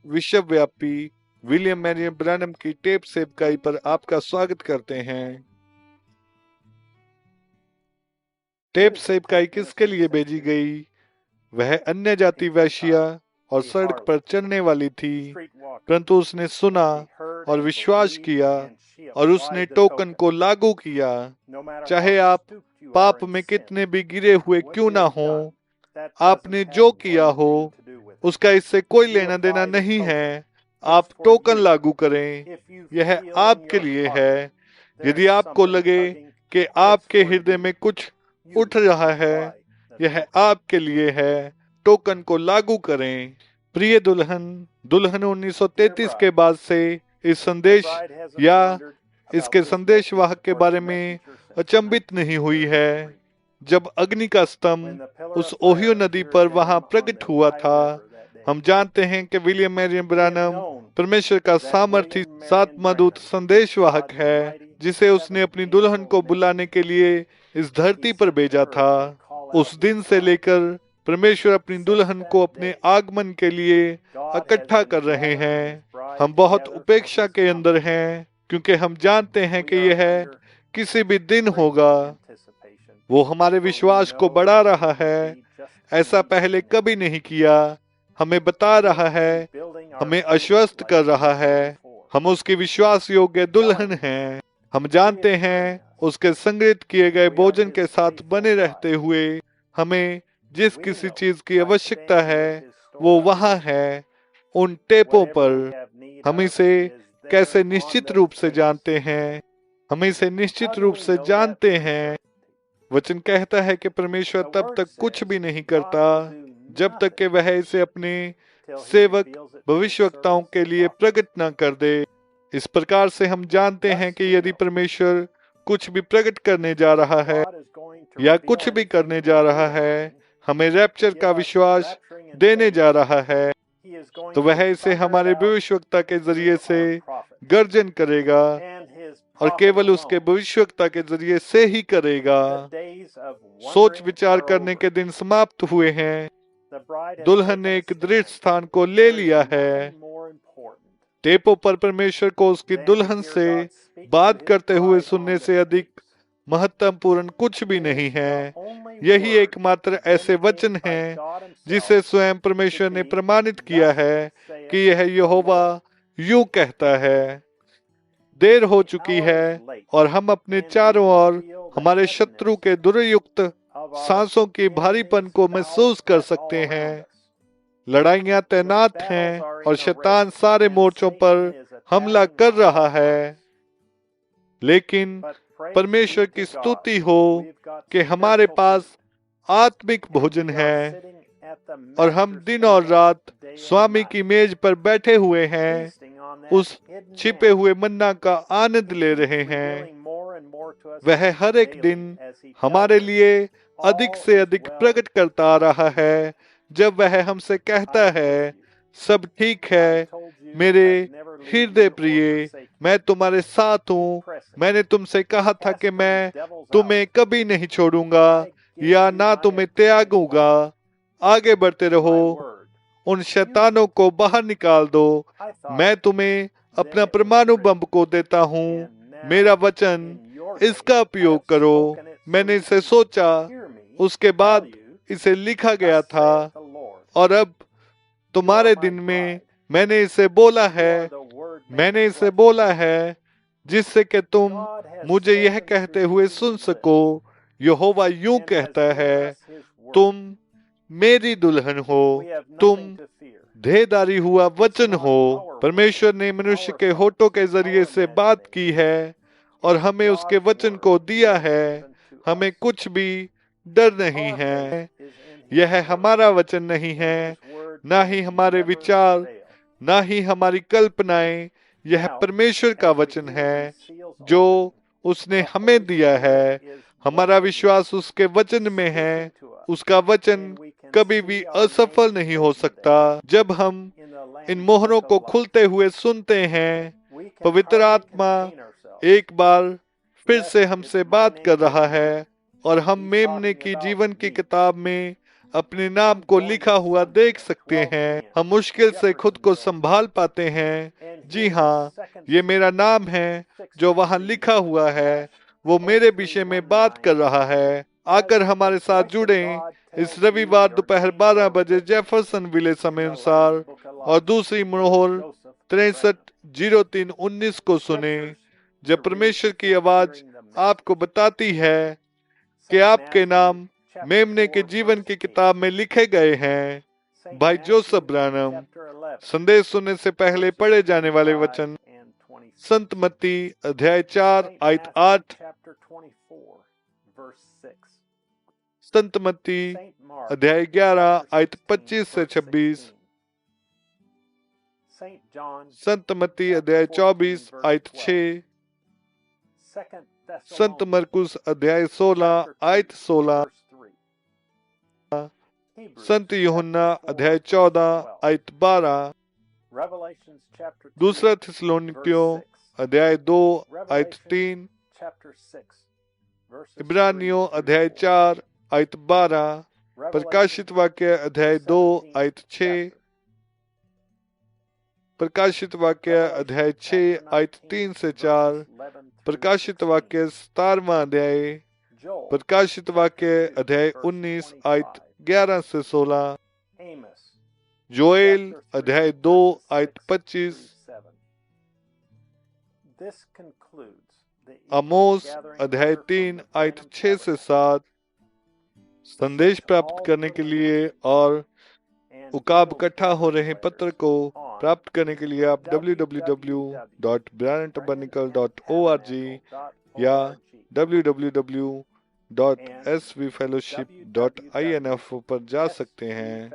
विश्वव्यापी William Marrion Branham की tape सेवकाई पर आपका स्वागत करते हैं। टेप सेवकाई किसके लिए भेजी गई? वह अन्य जाति वैश्या और सड़क पर चलने वाली थी, परंतु उसने सुना और विश्वास किया और उसने टोकन को लागू किया। चाहे आप पाप में कितने भी गिरे हुए क्यों ना हो, आपने जो किया हो उसका इससे कोई लेना देना नहीं है। आप टोकन लागू करें, यह आपके लिए है। यदि आपको लगे कि आपके हृदय में कुछ उठ रहा है, यह आपके लिए है। टोकन को लागू करें। प्रिय दुल्हन, दुल्हन 1933 के बाद से इस संदेश या इसके संदेशवाहक के बारे में अचंभित नहीं हुई है। जब अग्नि का स्तंभ उस ओहियो नदी पर वहां प्रकट हुआ था, हम जानते हैं कि विलियम मैरियन ब्रैनम परमेश्वर का सामर्थी सातवां दूत संदेशवाहक है, जिसे उसने अपनी दुल्हन को बुलाने के लिए इस धरती पर भेजा था। उस दिन से लेकर परमेश्वर अपनी दुल्हन को अपने आगमन के लिए इकट्ठा कर रहे हैं। हम बहुत उपेक्षा के अंदर हैं, क्योंकि हम जानते हैं कि यह किसी भी दिन होगा। वो हमारे विश्वास को बढ़ा रहा है, ऐसा पहले कभी नहीं किया। हमें बता रहा है, हमें आश्वस्त कर रहा है। हम उसकी विश्वास योग्य दुल्हन हैं। हम जानते हैं उसके संग्रहित किए गए भोजन के साथ बने रहते हुए हमें जिस किसी चीज की आवश्यकता है वो वहां है, उन टेपों पर। हम इसे कैसे निश्चित रूप से जानते हैं? हम इसे निश्चित रूप से जानते हैं। वचन कहता है कि परमेश्वर तब तक कुछ भी नहीं करता जब तक कि वह इसे अपने सेवक भविष्यवक्ताओं के लिए प्रकट न कर दे। इस प्रकार से हम जानते हैं कि यदि परमेश्वर कुछ भी प्रकट करने जा रहा है या कुछ भी करने जा रहा है, हमें रैप्चर का विश्वास देने जा रहा है, तो वह इसे हमारे भविष्यवक्ता के जरिए से गर्जन करेगा और केवल उसके भविष्यवक्ता के जरिए से ही करेगा। सोच विचार करने के दिन समाप्त हुए हैं। दुल्हन ने एक दृढ़ स्थान को ले लिया है। टेपों पर परमेश्वर को उसकी दुल्हन से बात करते हुए सुनने से अधिक महत्वपूर्ण कुछ भी नहीं है। यही एकमात्र ऐसे वचन हैं जिसे स्वयं परमेश्वर ने प्रमाणित किया है कि यह यहोवा यूं कहता है। देर हो चुकी है और हम अपने चारों ओर हमारे शत्रु के दुर्युक्त सांसों की भारीपन को महसूस कर सकते हैं। लड़ाइयां तैनात हैं और शैतान सारे मोर्चों पर हमला कर रहा है। लेकिन परमेश्वर की स्तुति हो कि हमारे पास आत्मिक भोजन है और हम दिन और रात स्वामी की मेज पर बैठे हुए हैं, उस छिपे हुए मन्ना का आनंद ले रहे हैं। वह हर एक दिन हमारे लिए अधिक से अधिक प्रकट करता आ रहा है, जब वह हमसे कहता है, सब ठीक है मेरे हृदय प्रिय, मैं तुम्हारे साथ हूँ। मैंने तुमसे कहा था कि मैं तुम्हें कभी नहीं छोड़ूंगा या ना तुम्हें त्यागूंगा। आगे बढ़ते रहो, उन शैतानों को बाहर निकाल दो। मैं तुम्हें अपना परमाणु बम को देता हूँ, मेरा वचन, इसका उपयोग करो। मैंने इसे सोचा, उसके बाद इसे लिखा गया था और अब तुम्हारे दिन में मैंने इसे बोला है। मैंने इसे बोला है जिससे कि तुम मुझे यह कहते हुए सुन सको, यहोवा यूं कहता है, तुम मेरी दुल्हन हो, तुम देहधारी हुआ वचन हो। परमेश्वर ने मनुष्य के होठों के जरिए से बात की है और हमें उसके वचन को दिया है। हमें कुछ भी डर नहीं है। यह हमारा वचन नहीं है, ना ही हमारे विचार, ना ही हमारी कल्पनाएं। यह परमेश्वर का वचन है जो उसने हमें दिया है। हमारा विश्वास उसके वचन में है। उसका वचन कभी भी असफल नहीं हो सकता। जब हम इन मोहरों को खुलते हुए सुनते हैं, पवित्र आत्मा एक बार फिर से हमसे बात कर रहा है और हम मेमने की जीवन की किताब में अपने नाम को लिखा हुआ देख सकते हैं। हम मुश्किल से खुद को संभाल पाते हैं। जी हाँ, ये मेरा नाम है जो वहाँ लिखा हुआ है, वो मेरे विषय में बात कर रहा है। आकर हमारे साथ जुड़ें इस रविवार दोपहर 12 बजे जेफरसन विले समय अनुसार, और दूसरी मोहर 630319 को सुने, जब परमेश्वर की आवाज आपको बताती है कि आपके नाम मेमने के जीवन की किताब में लिखे गए हैं। भाई जोसेफ ब्रानम। संदेश सुनने से पहले पढ़े जाने वाले वचन संत मत्ती अध्याय 4 आयत 8, संत मत्ती अध्याय 11 आयत 25 से 26, संत मत्ती अध्याय 24 आयत 6, संत मरकुस अध्याय 16 आयत 16, संत यूहन्ना अध्याय 14 आयत 12, दूसरा थिस्सलुनीकियों अध्याय 2 आयत 3, इब्रानियों अध्याय 4 आयत 12, प्रकाशित वाक्य अध्याय 2 आयत 6, प्रकाशित वाक्य अध्याय 6 आयत 3 से 4, प्रकाशित वाक्य 17वां अध्याय, प्रकाशित वाक्य अध्याय 19 आयत 11 से 16, जोएल अध्याय 2 आयत 25, आमोस अध्याय 3 आयत 6 से 7। संदेश प्राप्त करने के लिए और उकाब इकट्ठा हो रहे पत्र को प्राप्त करने के लिए आप www.bryantabernacle.org या www.svfellowship.info पर जा सकते हैं।